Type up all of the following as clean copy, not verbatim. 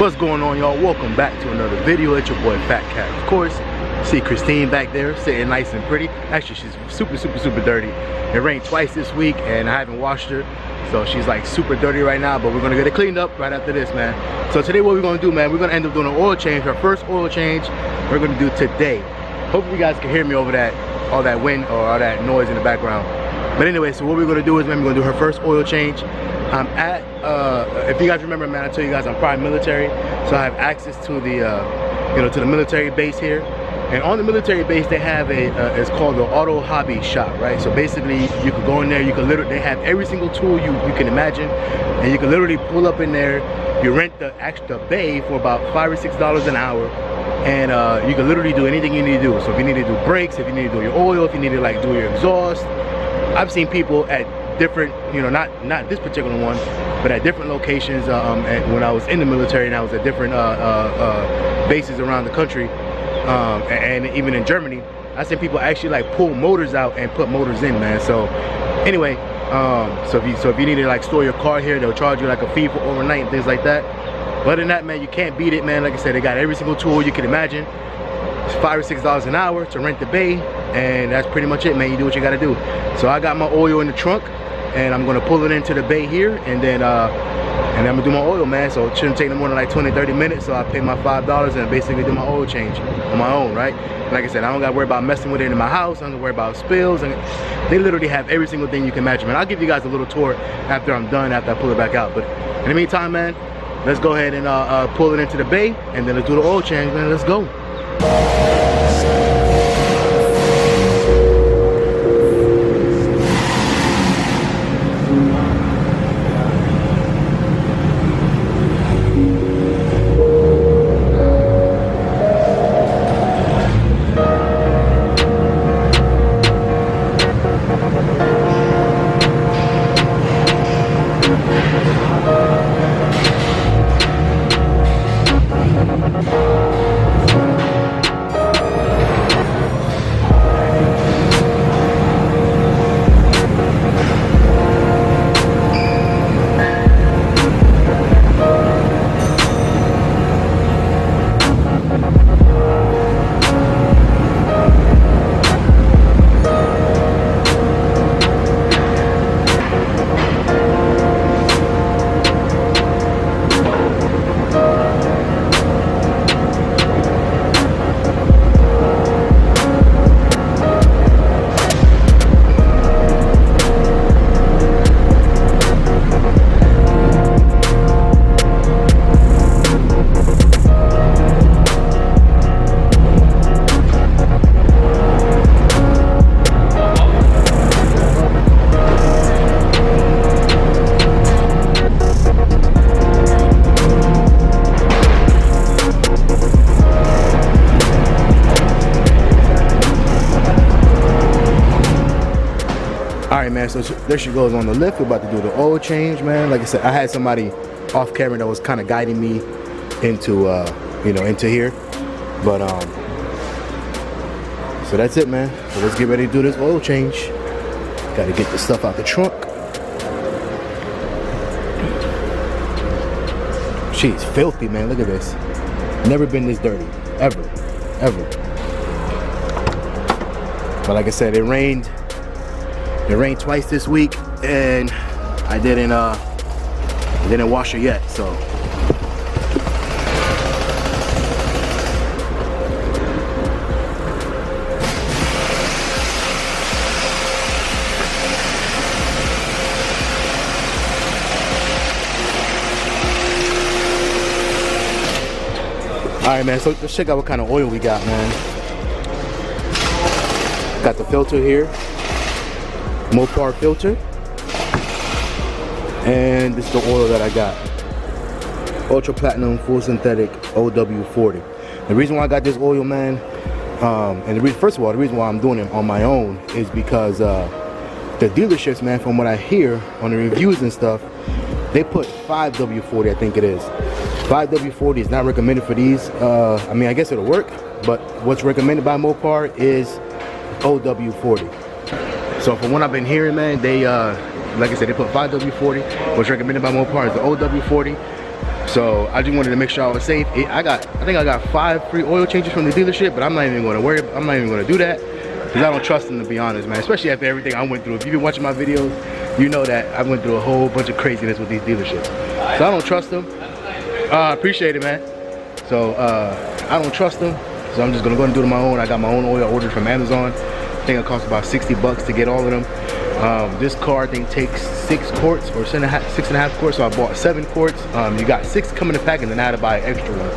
What's going on, y'all? Welcome back to another video. It's your boy FatKat. Of course, see Christine back there sitting nice and pretty. Actually, she's super dirty. It rained twice this week and I haven't washed her, so she's like super dirty right now, but we're gonna get it cleaned up right after this, man. So today what we're gonna do, man, we're gonna end up doing an oil change. Our first oil change we're gonna do today. Hopefully you guys can hear me over that, all that wind or all that noise in the background. But anyway, so what we're gonna do is, man, we're gonna do her first oil change. I'm at, if you guys remember, man, I told you guys I'm prime military, so I have access to the, to the military base here. And on the military base, they have it's called the auto hobby shop, right? So basically, you could go in there, you could literally, they have every single tool you can imagine, and you can literally pull up in there. You rent the extra bay for about $5 or $6 an hour, and you can literally do anything you need to do. So if you need to do brakes, if you need to do your oil, if you need to like do your exhaust. I've seen people at different, not this particular one, but at different locations when I was in the military, and I was at different bases around the country, and even in Germany. I seen people actually like pull motors out and put motors in, man. So anyway, so if you need to like store your car here, they'll charge you like a fee for overnight and things like that. But other than that, man, you can't beat it, man. Like I said, they got every single tool you can imagine. It's $5 or $6 an hour to rent the bay, and that's pretty much it, man. You do what you gotta do. So I got my oil in the trunk, and I'm gonna pull it into the bay here, and then I'm gonna do my oil, man. So it shouldn't take no more than like 20-30 minutes. So I pay my $5 and basically do my oil change on my own, right? Like I said, I don't gotta worry about messing with it in my house. I don't gotta worry about spills, and they literally have every single thing you can imagine, man. I'll give you guys a little tour after I'm done, after I pull it back out. But in the meantime, man, let's go ahead and pull it into the bay, and then let's do the oil change, man. Let's go. Alright, man, so there she goes on the lift. We're about to do the oil change, man. Like I said, I had somebody off camera that was kind of guiding me into into here. But so that's it, man. So let's get ready to do this oil change. Gotta get the stuff out the trunk. She's filthy, man. Look at this. Never been this dirty. Ever. But like I said, it rained twice this week, and I didn't wash her yet, so. Alright, man, so let's check out what kind of oil we got, man. Got the filter here. Mopar filter, and this is the oil that I got. Ultra Platinum Full Synthetic OW40. The reason why I got this oil, man, first of all, the reason why I'm doing it on my own is because the dealerships, man, from what I hear on the reviews and stuff, they put 5W40, I think it is. 5W40 is not recommended for these. I mean, I guess it'll work, but what's recommended by Mopar is OW40. So from what I've been hearing, man, they like I said, they put 5W40. What's recommended by Mopar is the OW40. So I just wanted to make sure I was safe. I think I got 5 free oil changes from the dealership, but I'm not even going to worry. I'm not even going to do that because I don't trust them, to be honest, man. Especially after everything I went through. If you've been watching my videos, you know that I went through a whole bunch of craziness with these dealerships. So I don't trust them. I appreciate it, man. So I don't trust them. So I'm just gonna go and do it on my own. I got my own oil ordered from Amazon. I think it costs about 60 bucks to get all of them. This car I think takes 6 quarts or 6.5 quarts, so I bought 7 quarts. You got 6 coming in the pack, and then I had to buy an extra one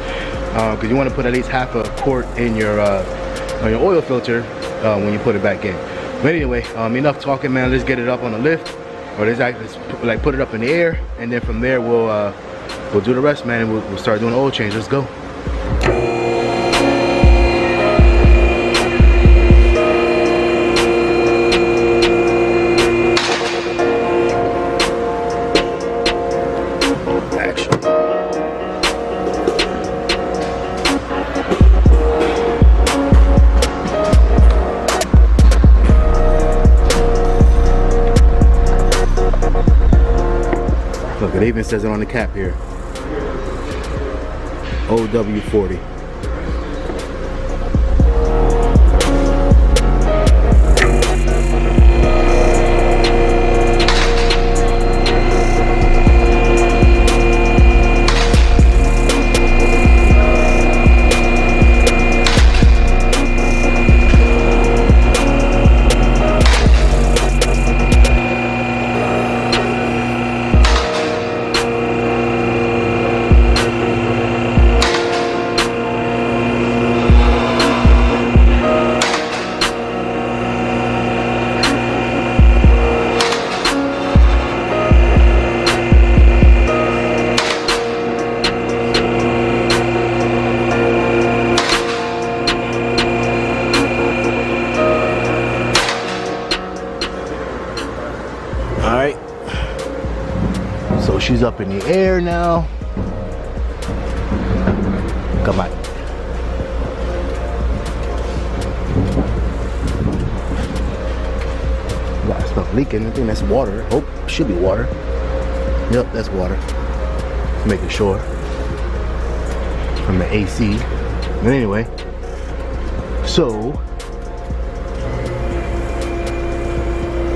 because you want to put at least half a quart in your oil filter when you put it back in. But anyway, enough talking, man. Let's get it up on the lift, or let's like put it up in the air, and then from there we'll do the rest, man, and we'll start doing the oil change. Let's go. Look, it even says it on the cap here. OW40. So she's up in the air now. Come on. Got stuff leaking. I think that's water. Oh, should be water. Yep, that's water. Just making sure. From the AC. But anyway. So.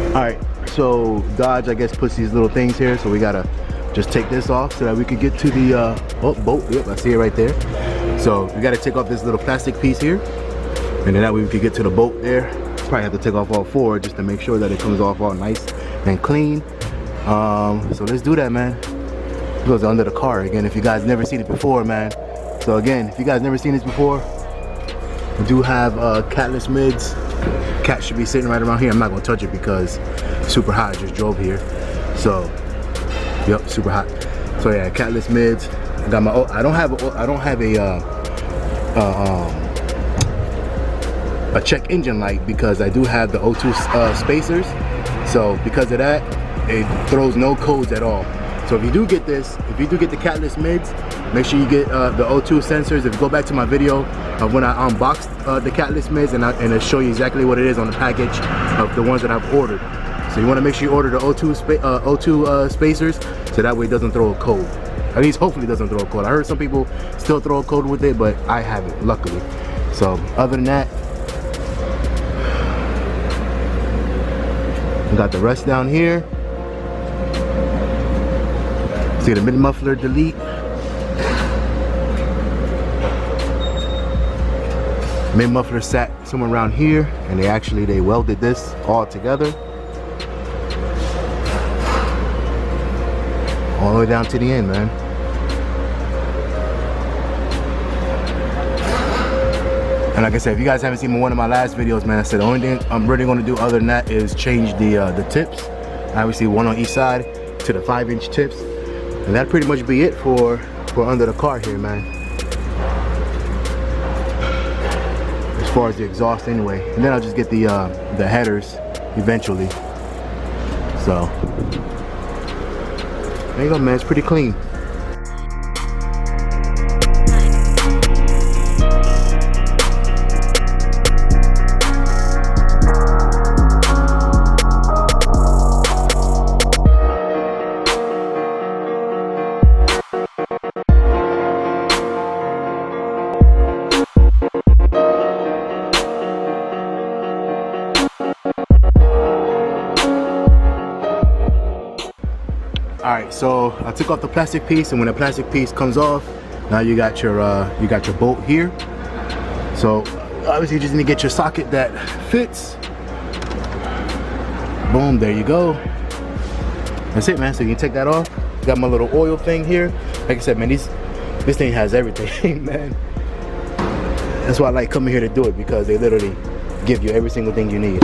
Alright. So Dodge, I guess, puts these little things here. So we gotta just take this off so that we could get to the boat. Yep, I see it right there. So we gotta take off this little plastic piece here, and then that way we could get to the boat there. Probably have to take off all 4 just to make sure that it comes off all nice and clean. So let's do that, man. It goes under the car again. If you guys never seen it before, man. So again, if you guys never seen this before, we do have catless mids. Cat should be sitting right around here. I'm not gonna touch it because it's super hot. I just drove here, so yep, super hot. So yeah, catless mids. I got my. I don't have a check engine light because I do have the O2 spacers. So because of that, it throws no codes at all. So if you do get this, if you do get the catless mids, make sure you get the O2 sensors. If you go back to my video of when I unboxed the catless mids, and it'll show you exactly what it is on the package of the ones that I've ordered. So you want to make sure you order the O2 spacers, so that way it doesn't throw a code. At least hopefully it doesn't throw a code. I heard some people still throw a code with it, but I haven't, luckily. So other than that, I got the rest down here. See the mid muffler delete. Mid muffler sat somewhere around here, and they welded this all together. All the way down to the end, man. And like I said, if you guys haven't seen one of my last videos, man, I said the only thing I'm really gonna do other than that is change the tips. Obviously 1 on each side to the 5-inch tips. And that'd pretty much be it for under the car here, man. As far as the exhaust anyway. And then I'll just get the headers eventually. So there you go, man. It's pretty clean. Alright, so I took off the plastic piece, and when the plastic piece comes off, now you got your bolt here. So obviously you just need to get your socket that fits. Boom, there you go. That's it, man. So you can take that off. Got my little oil thing here. Like I said, man, this thing has everything, man. That's why I like coming here to do it, because they literally give you every single thing you need.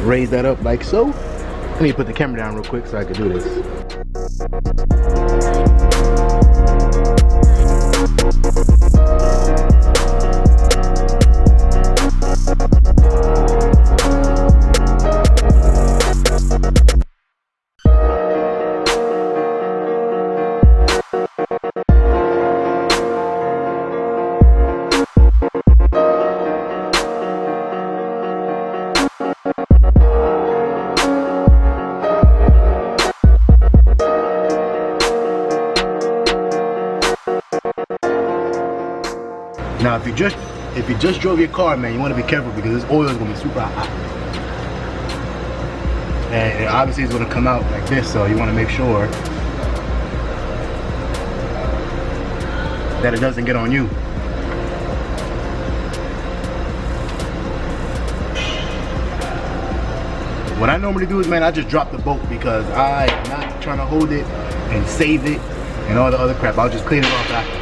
Raise that up like so. Let me put the camera down real quick so I can do this. Now, if you just drove your car, man, you want to be careful, because this oil is going to be super hot. And obviously it's going to come out like this, so you want to make sure that it doesn't get on you. What I normally do is, man, I just drop the bolt, because I'm not trying to hold it and save it and all the other crap. I'll just clean it off after.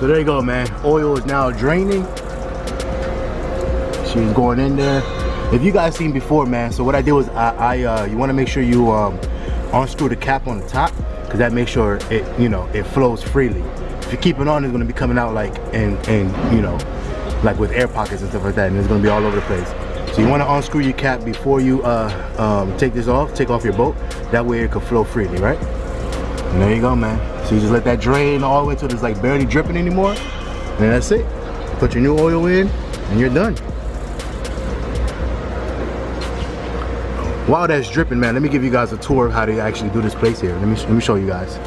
So there you go, man. Oil is now draining. She's going in there. If you guys seen before, man, so what I did was you want to make sure you unscrew the cap on the top, because that makes sure it, you know, it flows freely. If you keep it on, it's going to be coming out like in you know, like with air pockets and stuff like that, and it's going to be all over the place. So you want to unscrew your cap before you take off your bolt. That way it can flow freely, right? And there you go, man. So you just let that drain all the way till it's like barely dripping anymore, and then that's it. Put your new oil in, and you're done. While that's dripping, man, let me give you guys a tour of how to actually do this place here. Let me show you guys.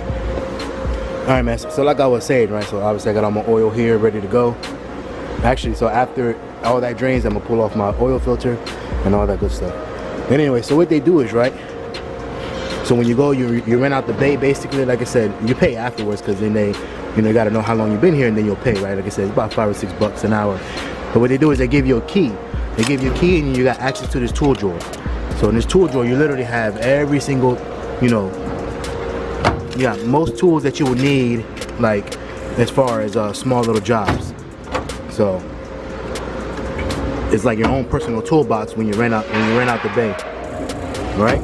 All right, man. So like I was saying, right? So obviously I got all my oil here ready to go. Actually, so after all that drains, I'm gonna pull off my oil filter and all that good stuff. And anyway, so what they do is, right, so when you go, you rent out the bay, basically. Like I said, you pay afterwards, because then they, you know, you gotta know how long you've been here, and then you'll pay, right? Like I said, it's about $5 or $6 an hour. But what they do is they give you a key. They give you a key, and you got access to this tool drawer. So in this tool drawer, you literally have every single, you know, you got most tools that you would need, like as far as small little jobs. So it's like your own personal toolbox when you rent out the bay, right?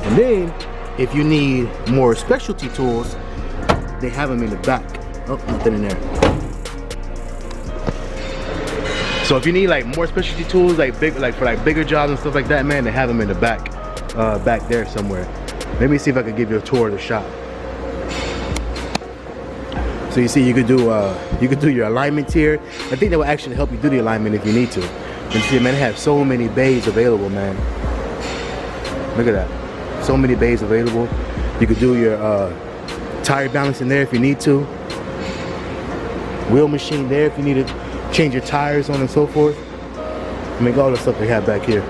And then if you need more specialty tools, they have them in the back. Oh, nothing in there. So if you need like more specialty tools, like for bigger jobs and stuff like that, man, they have them in the back, back there somewhere. Let me see if I can give you a tour of the shop. So you see, you could do your alignments here. I think that will actually help you do the alignment if you need to. And see, man, they have so many bays available, man. Look at that. So many bays available. You could do your tire balance in there if you need to. Wheel machine there if you need to change your tires on and so forth. I mean, all the stuff they have back here.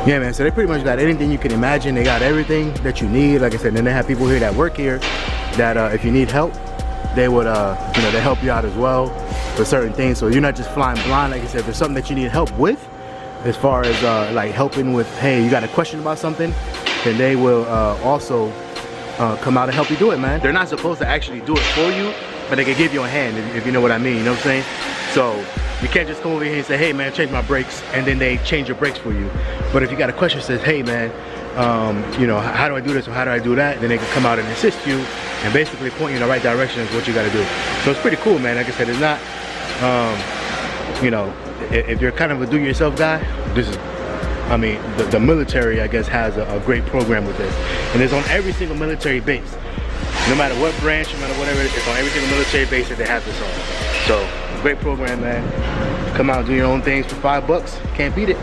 Yeah, man, so they pretty much got anything you can imagine. They got everything that you need. Like I said, then they have people here that work here that if you need help, they would, you know, they help you out as well for certain things. So you're not just flying blind. Like I said, if there's something that you need help with, as far as like helping with, hey, you got a question about something, then they will also come out and help you do it, man. They're not supposed to actually do it for you, but they can give you a hand, if you know what I mean, you know what I'm saying? So you can't just come over here and say, hey man, change my brakes, and then they change your brakes for you. But if you got a question that says, hey man, you know, how do I do this or how do I do that, then they can come out and assist you and basically point you in the right direction is what you got to do. So it's pretty cool, man. Like I said, it's not, you know, if you're kind of a do-yourself guy, this is, I mean, the military, I guess, has a great program with this. And it's on every single military base. No matter what branch, no matter whatever, it's on every single military base that they have this on. So, great program, man. Come out and do your own things for $5. Can't beat it.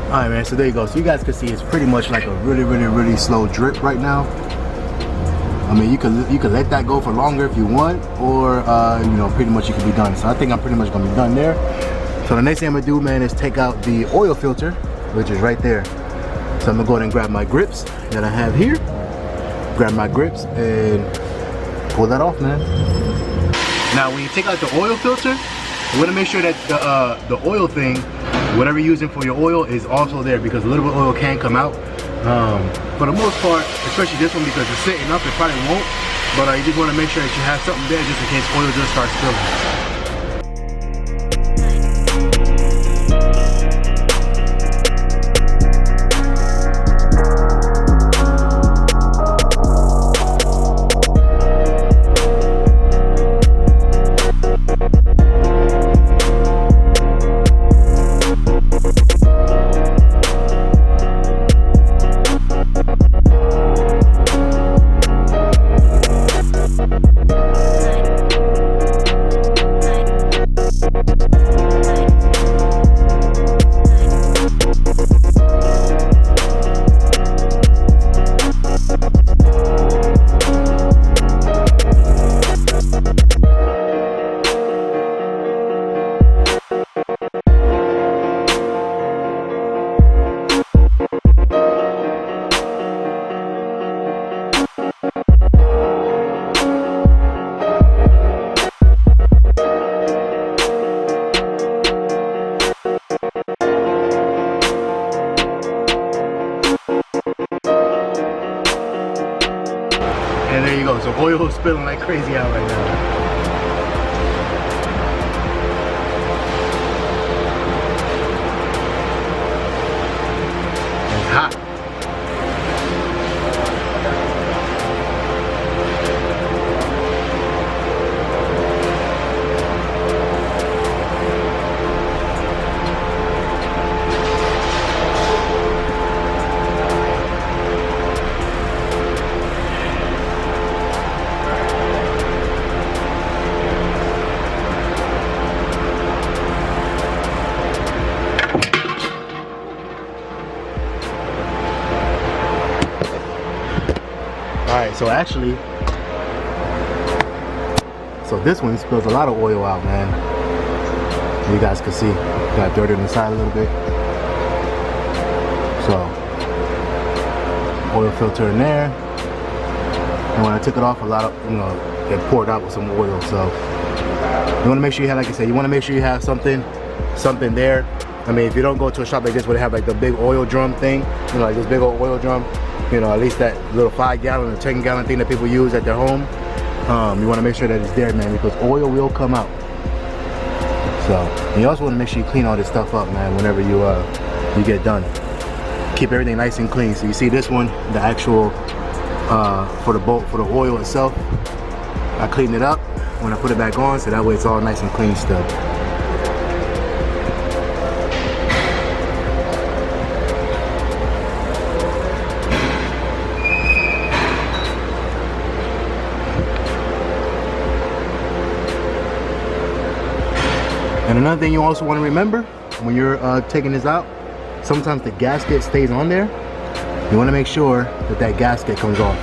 Alright, man, so there you go. So you guys can see it's pretty much like a really slow drip right now. I mean, you could let that go for longer if you want, or, you know, pretty much you can be done. So I think I'm pretty much going to be done there. So the next thing I'm gonna do, man, is take out the oil filter, which is right there. So I'm gonna go ahead and grab my grips that I have here. Grab my grips and pull that off, man. Now, when you take out the oil filter, you wanna make sure that the oil thing, whatever you're using for your oil, is also there, because a little bit of oil can come out. For the most part, especially this one, because it's sitting up, it probably won't. But you just wanna make sure that you have something there just in case oil just starts spilling. And there you go. So oil is spilling like crazy out right now. It's hot. Alright, so actually, so this one spills a lot of oil out, man. You guys can see, got dirt on the side a little bit. So, oil filter in there. And when I took it off, a lot of, you know, it poured out with some oil. So, you want to make sure you have, like I said, you want to make sure you have something there. I mean, if you don't go to a shop like this where they have like the big oil drum thing, you know, like this big old oil drum, you know, at least that little 5-gallon or 10-gallon thing that people use at their home, you want to make sure that it's there, man, because oil will come out. So you also want to make sure you clean all this stuff up, man, whenever you get done. Keep everything nice and clean. So you see this one, the actual for the oil itself, I cleaned it up when I put it back on, so that way it's all nice and clean still. And another thing you also want to remember when you're taking this out, sometimes the gasket stays on there. You want to make sure that that gasket comes off.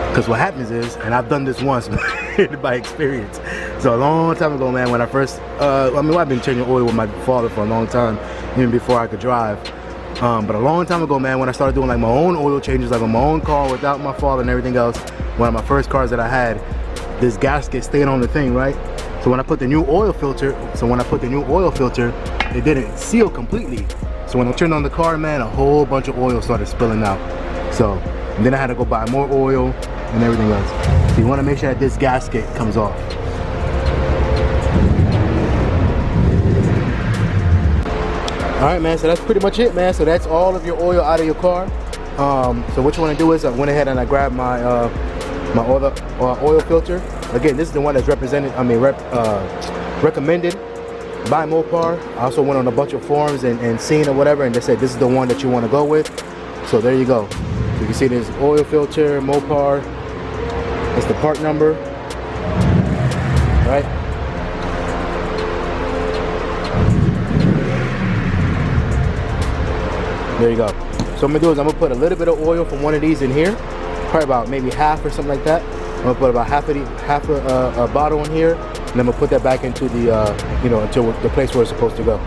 Because what happens is, and I've done this once by experience. So a long time ago, man, when I first, I mean, I've been changing oil with my father for a long time, even before I could drive. But a long time ago, man, when I started doing like my own oil changes, like on my own car without my father and everything else, one of my first cars that I had, this gasket stayed on the thing, right? So when I put the new oil filter, it didn't seal completely. So when I turned on the car, man, a whole bunch of oil started spilling out. So and then I had to go buy more oil and everything else. So you want to make sure that this gasket comes off. Alright, man, so that's pretty much it, man. So that's all of your oil out of your car. So what you want to do is I went ahead and I grabbed my my oil filter. Again, this is the one that's recommended by Mopar. I also went on a bunch of forums and seen or whatever, and they said this is the one that you want to go with. So there you go. So you can see this oil filter, Mopar. That's the part number. Right? There you go. So what I'm gonna do is I'm gonna put a little bit of oil from one of these in here, probably about maybe half or something like that. I'm gonna put about half a bottle in here, and I'm gonna put that back into the you know, until the place where it's supposed to go.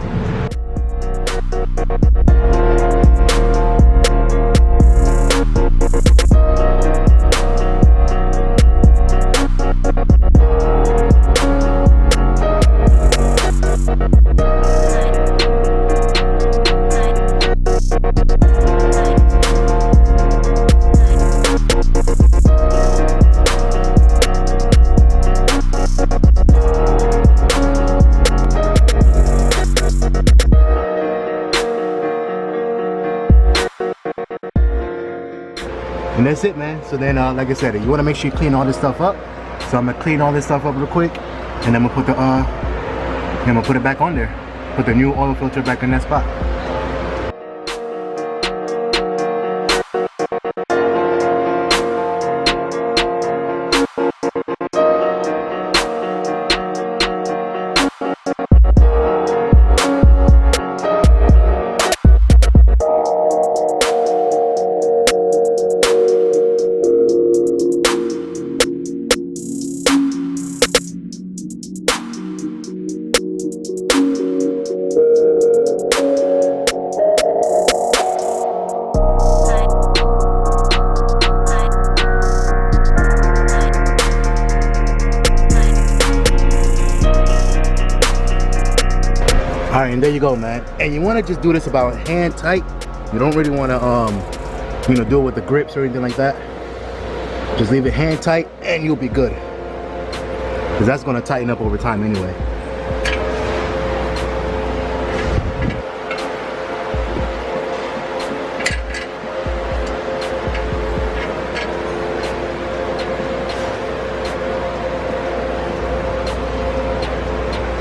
And that's it, man. So then, like I said, you want to make sure you clean all this stuff up. So I'm gonna clean all this stuff up real quick, and I'm gonna put the I'm gonna put it back on there. Put the new oil filter back in that spot. Alright, and there you go, man. And you want to just do this about hand tight. You don't really want to, you know, do it with the grips or anything like that. Just leave it hand tight and you'll be good. Because that's going to tighten up over time anyway.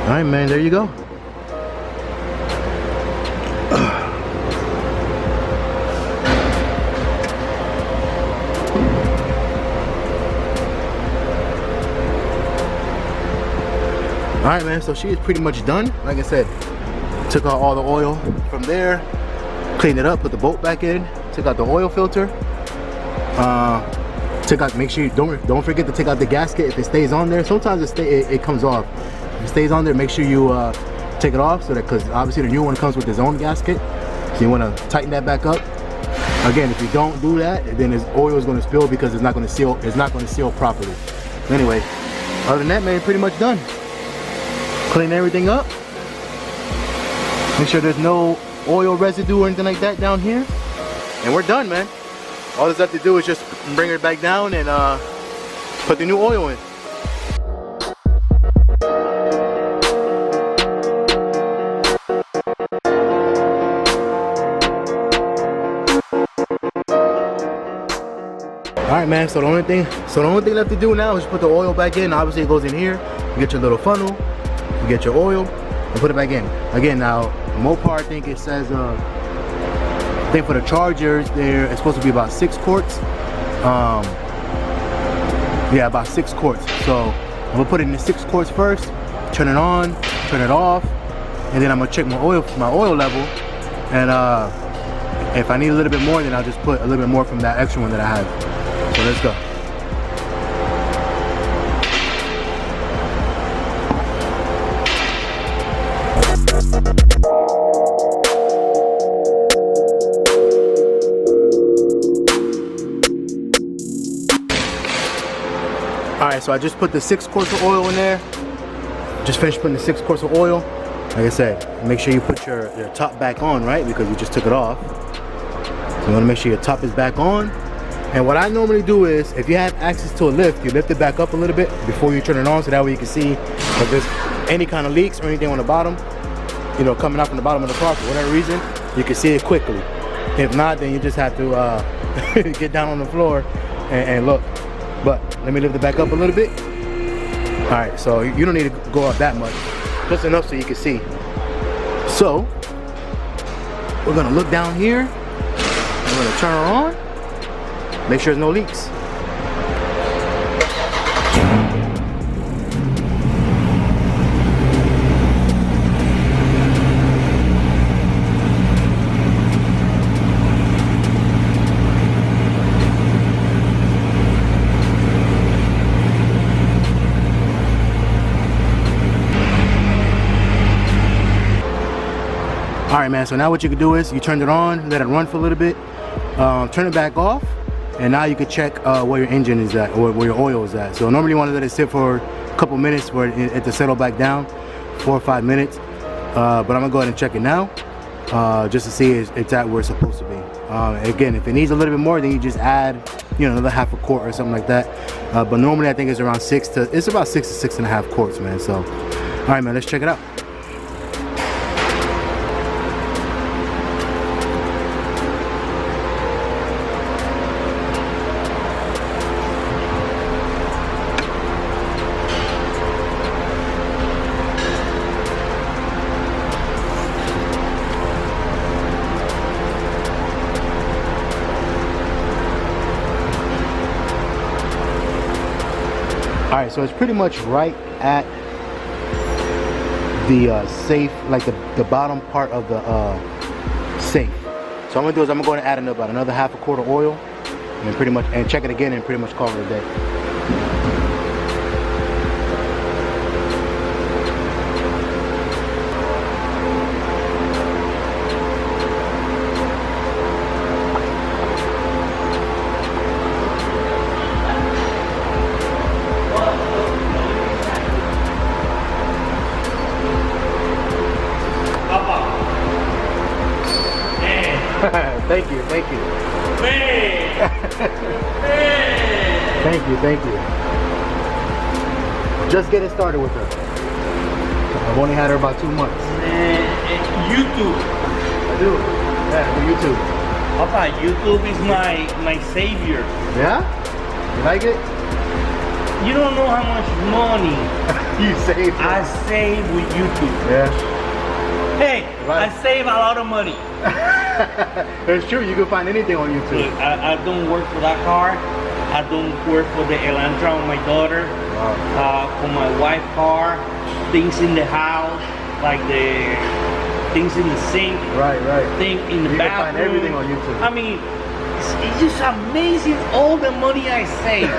Alright, man, there you go. Alright, man, so she is pretty much done. Like I said, took out all the oil from there, cleaned it up, put the bolt back in, took out the oil filter, make sure you don't forget to take out the gasket if it stays on there. Sometimes it comes off. If it stays on there, make sure you take it off, so that, because obviously the new one comes with its own gasket, so you want to tighten that back up. Again, if you don't do that, then this oil is going to spill because it's not going to seal. It's not going to seal properly. Anyway, other than that, man, pretty much done. Clean everything up. Make sure there's no oil residue or anything like that down here, and we're done, man. All this have to do is just bring it back down and put the new oil in. Alright, man, so the only thing left to do now is put the oil back in. Obviously it goes in here. You get your little funnel, you get your oil, and put it back in. Again, now Mopar, I think it says I think for the chargers there it's supposed to be about 6 quarts. Yeah, about 6 quarts. So I'm gonna put it in the 6 quarts first, turn it on, turn it off, and then I'm gonna check my oil level, and if I need a little bit more, then I'll just put a little bit more from that extra one that I have. So let's go. Alright, so I just put the 6 quarts of oil in there. Just finished putting the 6 quarts of oil. Like I said, make sure you put your top back on, right? Because you just took it off. So you want to make sure your top is back on. And what I normally do is, if you have access to a lift, you lift it back up a little bit before you turn it on, so that way you can see if there's any kind of leaks or anything on the bottom, you know, coming out from the bottom of the car for whatever reason, you can see it quickly. If not, then you just have to get down on the floor and look. But let me lift it back up a little bit. All right, so you don't need to go up that much, just enough so you can see. So we're gonna look down here. We're gonna turn her on. Make sure there's no leaks. All right, man, so now what you can do is you turn it on, let it run for a little bit, turn it back off, and now you can check where your engine is at, or where your oil is at. So normally you want to let it sit for a couple minutes for it to settle back down, 4 or 5 minutes. But I'm gonna go ahead and check it now, just to see if it's at where it's supposed to be. Again, if it needs a little bit more, then you just add, you know, another half a quart or something like that. But normally I think it's around 6 to 6.5 quarts, man. So, all right, man, let's check it out. All right, so it's pretty much right at the safe, like the bottom part of the safe. So I'm gonna do is I'm gonna go and add about another half a quart of oil, and pretty much check it again and pretty much call it a day. Thank you, thank you. Man. Man. Thank you. Just getting started with her. I've only had her about 2 months. Man, YouTube. I do. Yeah, I do YouTube. Papa, YouTube is my savior. Yeah? You like it? You don't know how much money You save. I save with YouTube. Yeah. Hey, Right. I save a lot of money. It's true, you can find anything on YouTube. Look, I don't work for that car. I don't work for the Elantra on my daughter. Wow. For my wife's car, things in the house, like the things in the sink. Right. Thing in the You bathroom. can find everything on YouTube. I mean, it's just amazing all the money I save.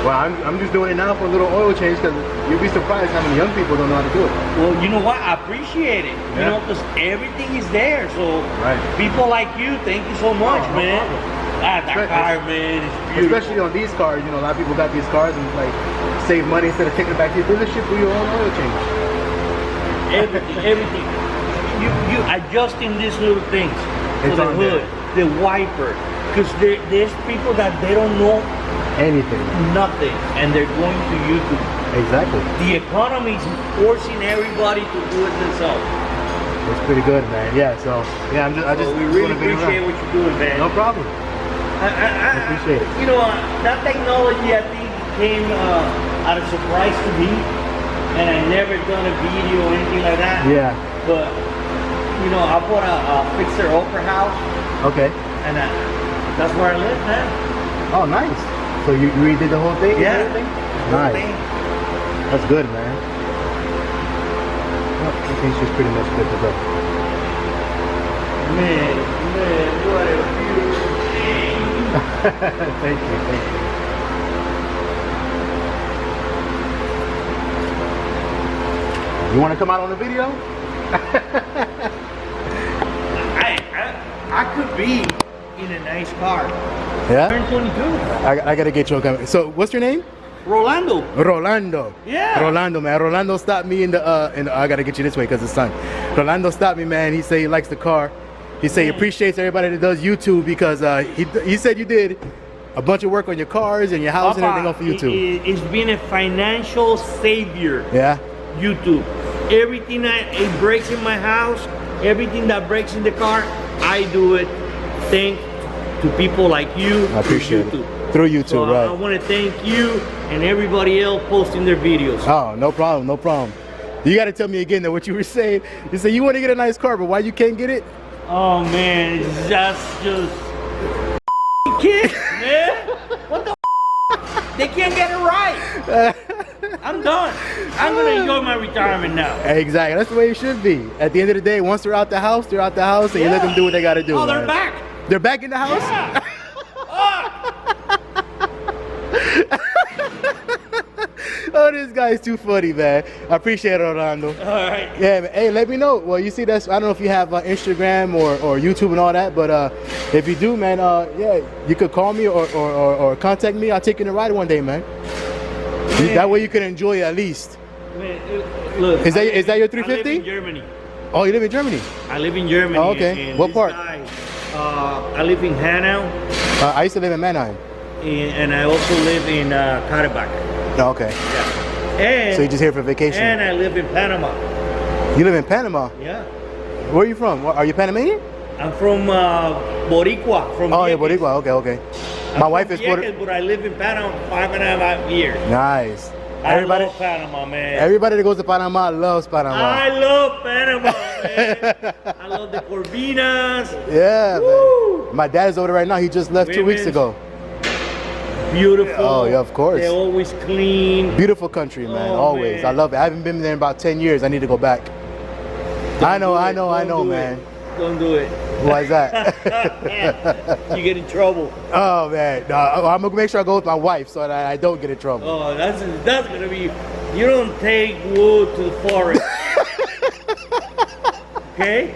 Well, I'm just doing it now for a little oil change because you'll be surprised how many young people don't know how to do it. Well, you know what? I appreciate it. Yeah. You know, because everything is there. So Right. people like you, thank you so much, No man. problem. That car, man, it's beautiful. Especially on these cars, you know, a lot of people got these cars and like save money instead of taking it back to your dealership for your own oil change. Everything. You adjusting these little things. It's So the on hood, the wiper. Because there's people that they don't know Anything. nothing and they're going to YouTube. Exactly. The economy is forcing everybody to do it themselves. It's pretty good, man. Yeah, so yeah, I just we really appreciate what you're doing, man. No problem. I appreciate it. You know, that technology I think came out of surprise to me, and I never done a video or anything like that. Yeah. But you know, I bought a fixer-upper house, Okay. and that's where I live, man. Oh, nice. So you redid the whole thing? and Yeah. everything? The whole Nice. thing. That's good, man. Well, I think she's pretty much good to go. Man, what a beautiful thing. Thank you. You want to come out on the video? I could be in a nice car. Yeah? Turned 22. I gotta get you on camera. So what's your name? Rolando. Rolando. Yeah. Rolando, man. Rolando stopped me in the I gotta get you this way because it's sun. Rolando stopped me, man. He said he likes the car. He said he appreciates everybody that does YouTube because he said you did a bunch of work on your cars and your house and everything off of YouTube. It's been a financial savior. Yeah. YouTube. Everything it breaks in my house, everything that breaks in the car, I do it. Thanks to people like you. I appreciate YouTube. it. Through YouTube, So right. I want to thank you and everybody else posting their videos. Oh, no problem, no problem. You got to tell me again that what you were saying. You say you want to get a nice car, but why you can't get it? Oh man, it's just kids, man. What the? They can't get it right. I'm done. I'm gonna enjoy my retirement now. Exactly, that's the way it should be. At the end of the day, once they're out the house, and you let them do what they got to do. Oh, they're man. back. They're back in the house? Yeah. Oh, this guy's too funny, man. I appreciate it, Orlando. All right. Yeah, man. Hey, let me know. Well, you see, I don't know if you have Instagram or YouTube and all that, but if you do, man, yeah, you could call me or contact me. I'll take you to ride one day, man. That way you can enjoy it at least. Man, look, Is that your I 350? live in Germany. Oh, you live in Germany? I live in Germany. Oh, okay. And What this part? guy, I live in Hanau. I used to live in Mannheim. And I also live in Karabakh. Oh, okay. Yeah. And, So you're just here for vacation? And I live in Panama. You live in Panama? Yeah. Where are you from? Are you Panamanian? I'm from Boricua. From Oh, yeah, Vieques. Boricua. Okay, okay. I'm My wife from is Puerto. Vieques, but I live in Panama 5.5 years. Nice. I love Panama, man. Everybody that goes to Panama loves Panama. I love Panama, man. I love the Corvinas. Yeah, Woo! man. My dad is over there right now. He just left 2 weeks ago. Beautiful. Oh, yeah, of course. They're always clean. Beautiful country, man. Oh, Always. man. I love it. I haven't been there in about 10 years. I need to go back. I know, Don't man. Don't do it. Why is that? You get in trouble. Oh, man. No, I'm going to make sure I go with my wife so that I don't get in trouble. Oh, that's gonna be. You don't take wood to the forest. Okay.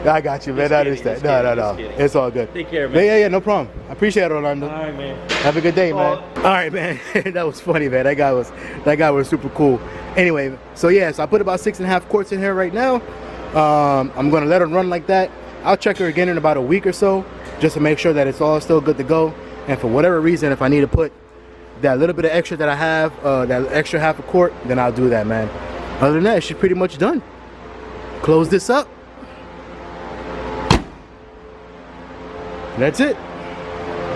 I got you, man. I understand. No. It's all good. Take care, man. Yeah, no problem. I appreciate it, Orlando. All right, man. Have a good day, man. All right, man. That was funny, man. That guy was super cool. Anyway, so yeah, so I put about 6.5 quarts in here right now. I'm gonna let her run like that. I'll check her again in about a week or so, just to make sure that it's all still good to go. And for whatever reason, if I need to put that little bit of extra that I have, that extra half a quart, then I'll do that, man. Other than that, she's pretty much done. Close this up. That's it.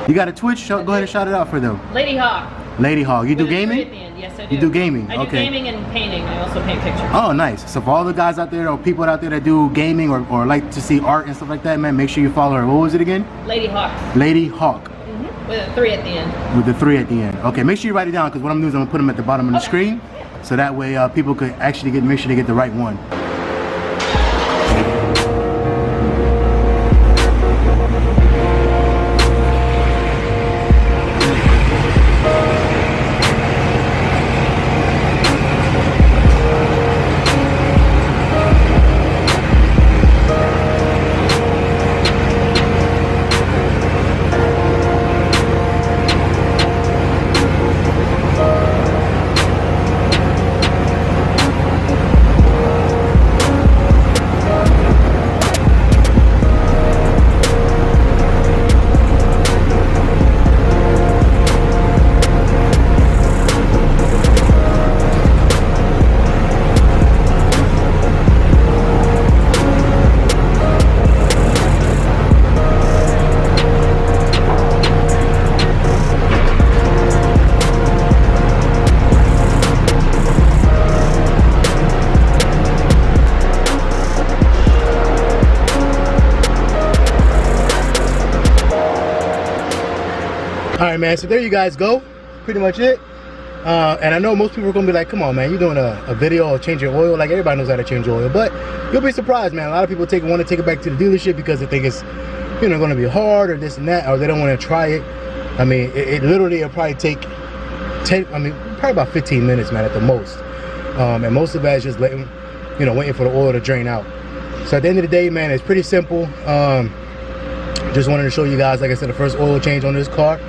You got a Twitch? Go ahead and shout it out for them. Lady Hawk. Lady Hawk. You do With a 3 gaming? at the end. Yes, I do. You do gaming? I do Okay. gaming and painting. I also paint pictures. Oh, nice. So for all the guys out there or people out there that do gaming or like to see art and stuff like that, man, make sure you follow her. What was it again? Lady Hawk. Lady Hawk. With a 3 at the end. With the 3 at the end. Okay, make sure you write it down because what I'm doing is I'm gonna put them at the bottom of the screen, so that way people could actually make sure they get the right one. All right, man, so there you guys go. Pretty much it. And I know most people are gonna be like, come on, man, you're doing a video of changing oil. Like, everybody knows how to change oil, but you'll be surprised, man. A lot of people want to take it back to the dealership because they think it's, gonna be hard or this and that, or they don't want to try it. I mean, it literally will probably take probably about 15 minutes, man, at the most. And most of that is just waiting for the oil to drain out. So at the end of the day, man, it's pretty simple. Just wanted to show you guys, like I said, the first oil change on this car,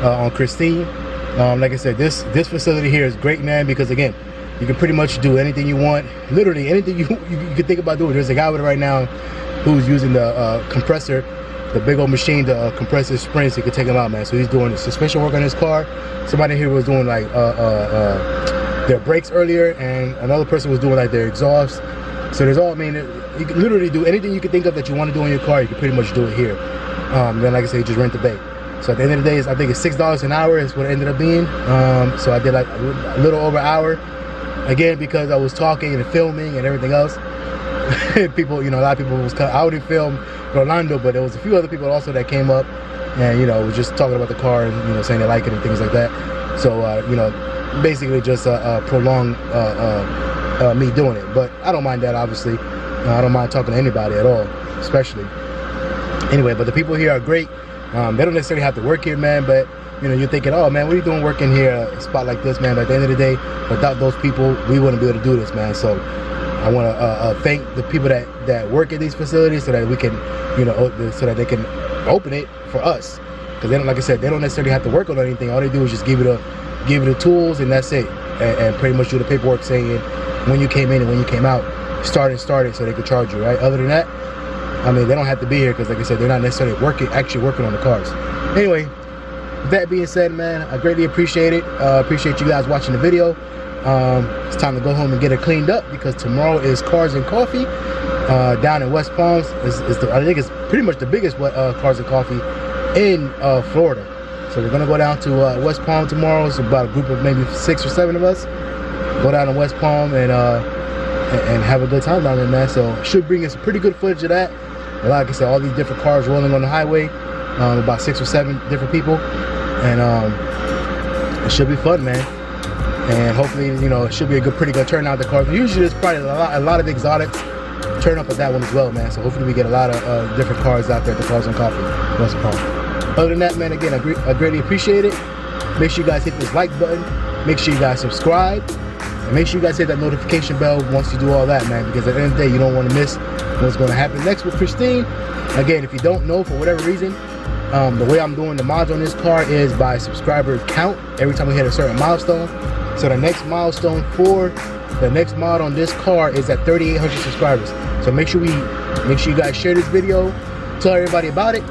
on Christine. Like I said, this facility here is great, man, because again, you can pretty much do anything you want, literally anything you can think about doing. There's a guy with it right now who's using the compressor, the big old machine to compress his springs. So you can take him out, man. So he's doing suspension work on his car. Somebody here was doing like their brakes earlier, and another person was doing like their exhaust. So there's all, I mean, you can literally do anything you can think of that you want to do in your car. You can pretty much do it here. Then, like I say, just rent the bay. So at the end of the day, I think it's $6 an hour is what it ended up being. So I did like a little over an hour. Again, because I was talking and filming and everything else. People, you know, a lot of people was I already filmed Rolando, but there was a few other people also that came up and, you know, was just talking about the car and, you know, saying they like it and things like that. So, you know, basically just prolong me doing it. But I don't mind that, obviously. I don't mind talking to anybody at all, especially. Anyway, but the people here are great. They don't necessarily have to work here, man, but you know, you're thinking, oh man, what are you doing working here at a spot like this, man? But at the end of the day, without those people, we wouldn't be able to do this, man. So I want to thank the people that work at these facilities so that we can, you know, so that they can open it for us. Because they don't, like I said, they don't necessarily have to work on anything. All they do is just give you the tools, and that's it. And pretty much do the paperwork saying when you came in and when you came out, start it, so they could charge you, right? Other than that, I mean, they don't have to be here because, like I said, they're not necessarily actually working on the cars. Anyway, with that being said, man, I greatly appreciate it. Appreciate you guys watching the video. It's time to go home and get it cleaned up because tomorrow is Cars and Coffee down in West Palms. I think it's pretty much the biggest Cars and Coffee in Florida. So we're gonna go down to West Palm tomorrow. It's about a group of maybe 6 or 7 of us. Go down to West Palm and have a good time down there, man. So should bring us pretty good footage of that. And like I said, all these different cars rolling on the highway, about 6 or 7 different people, and it should be fun, man. And hopefully, you know, it should be a pretty good turnout. The cars. Usually, there's probably a lot of exotics turn up at that one as well, man. So hopefully, we get a lot of different cars out there at the Cars and Coffee, West Palm. Other than that, man, again, I greatly appreciate it. Make sure you guys hit this like button. Make sure you guys subscribe. And make sure you guys hit that notification bell once you do all that, man, because at the end of the day, you don't want to miss what's going to happen next with Christine. Again, if you don't know, for whatever reason, the way I'm doing the mods on this car is by subscriber count. Every time we hit a certain milestone. So the next milestone for the next mod on this car is at 3,800 subscribers. So make sure you guys share this video, tell everybody about it,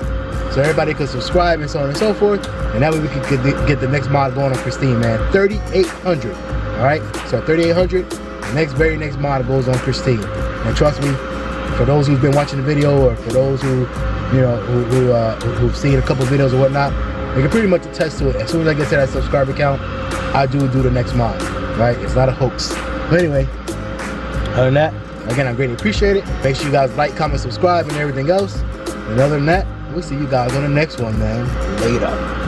so everybody can subscribe and so on and so forth. And that way we can get the next mod going on Christine, man. 3,800. All right, so 3,800, the very next mod goes on Christine. And trust me, for those who've been watching the video, or for those who, you know, who've seen a couple videos or whatnot, they can pretty much attest to it. As soon as I get to that subscriber count, I do the next mod, right? It's not a hoax. But anyway, other than that, again, I greatly appreciate it. Make sure you guys like, comment, subscribe, and everything else. And other than that, we'll see you guys on the next one, man. Later.